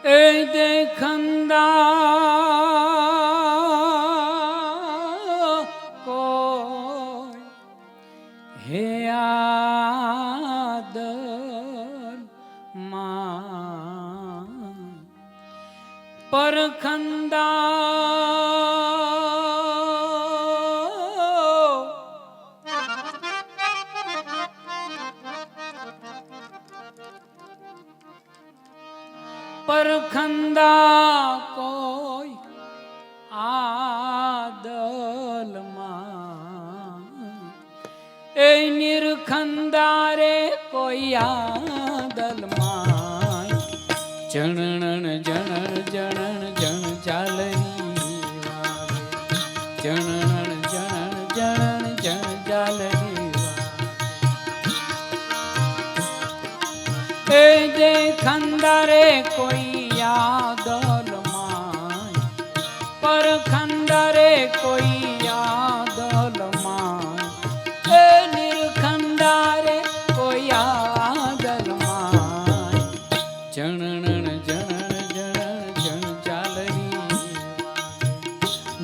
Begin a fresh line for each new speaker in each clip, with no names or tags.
એ દેખંદા કોઈ હે આદલ માં પરખંદા કોઈ આદલમાં એ નિરખંદા રે કોઈ આદલમાં જણણ જણણ જણણ જણ ચાલરી જણણ જણણ જણણ જણ ચાલરી એ દેખંદા રે કોઈ આદલમાં પરખંદા રે કોઈ આદલમાં એ નિરખંદા રે કોઈ આદલમાં જણણ જણણ જણણ જણ ચાલરી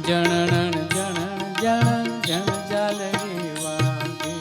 જણણ જણણ જણ જણ ચાલરી વાગે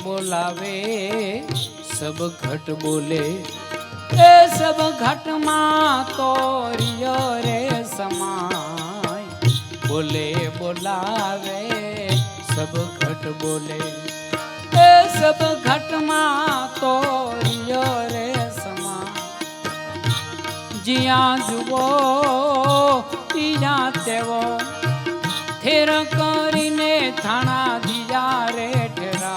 बोलावे सब घट बोले ए सब घट मां तो रियो रे समाय बोले बोलावे सब घट बोले ए सब घट मां तो रियो रे समाय जिया जुवो तिया तेवो थेर करीने थाना दिया रे ठेरा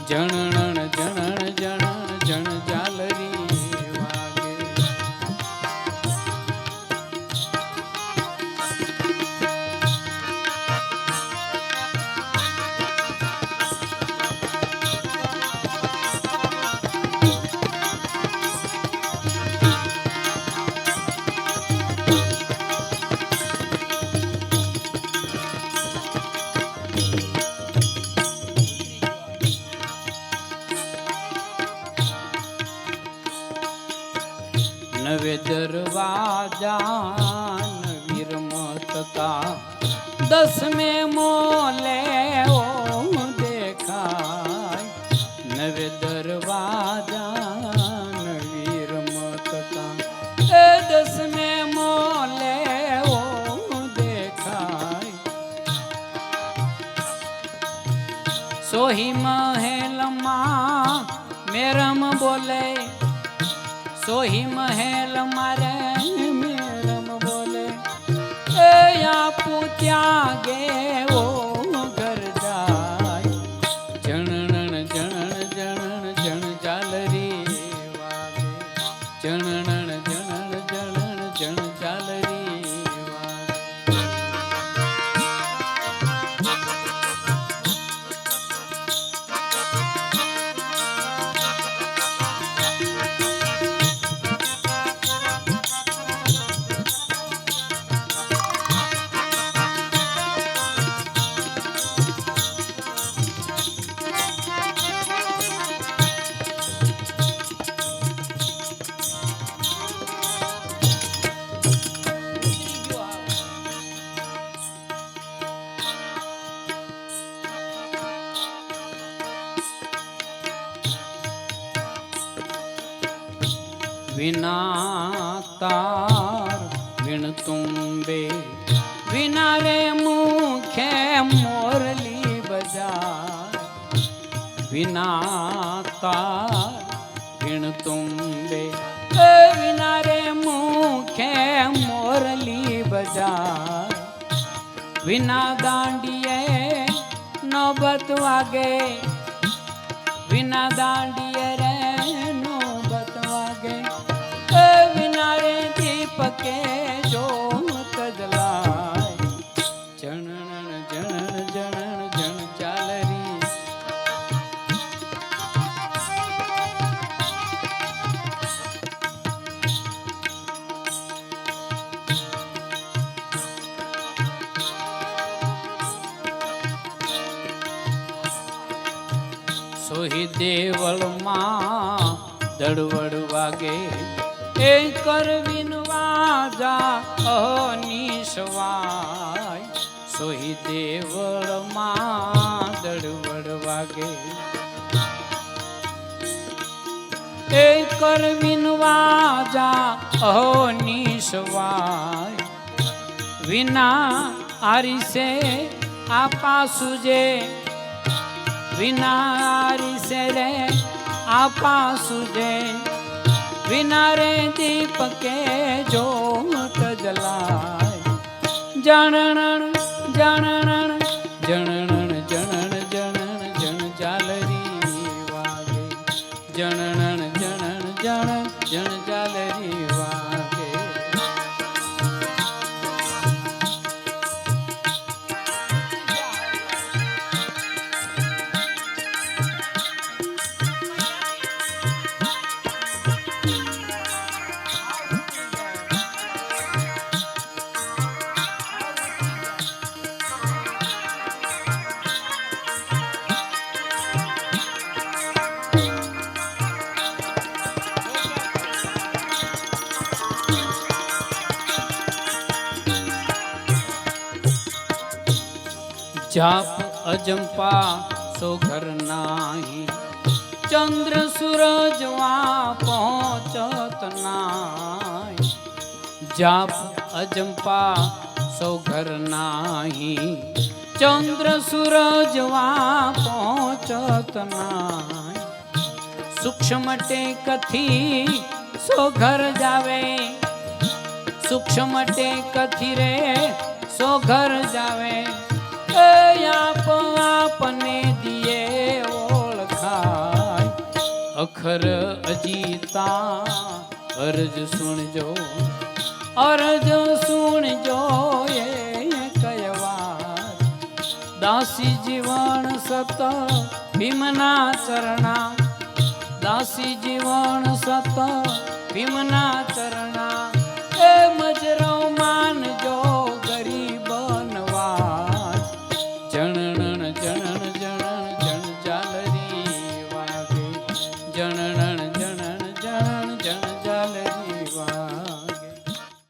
જણણ જણણ જણણ જણ ચાલરી વાગે नवे दरवाजा वीर मत का 10वें मोले ओ देखाय नवे दरवाजा वीर मत का 10वें मोले ओ देखाय सोही महल मां मेरम बोले सोही महल मारे मेरम बोले ए या पूत्यागे ओ घर जाय जणण जणण जणण जण चालरी वागे जणण जणण जणण जण चालरी विना तार विण तुम्बे विना रे मुखे मोरली बजार विना तार विण तुम्बे विना रे मुखे मोरली बजार विना दांडिये नौबत वागे विना दांडिये रे नौबत वागे विना रे दीपके સોહી દેવળમાં દળવડ વાગે એ કરવીન વાજા અનિશવાય સોહી દેવળમાં દળવડ વાગે એ કરવીન વાજા અનિશવાય વિના આરીસે આપા સુજે વિના આરીસે રે આપા સુજે વિના રે દીપકે જોત જલાય જણણ જણણ જણણ જણણ જણણ જણ જાલરી વાગે જણણ જણણ જણ જણ જાલરી વાગે જાપ અજંપા સો ઘર નાહી ચંદ્ર સૂરજ વા પહોંચત નાહી જાપ અજંપા સો ઘર નાહી ચંદ્ર સૂરજ વા પહોંચત નાહી સૂક્ષ્મ ટેકથી સો ઘર જાવે સૂક્ષ્મ ટેકથી રે સો ઘર જાવે આપ આપને દિયે ઓળખાય અખર અજીતા અરજ સુણજો અરજ સુણજો એ કયવા દાસી જીવન સત ભીમના ચરણા દાસી જીવન સત ભીમના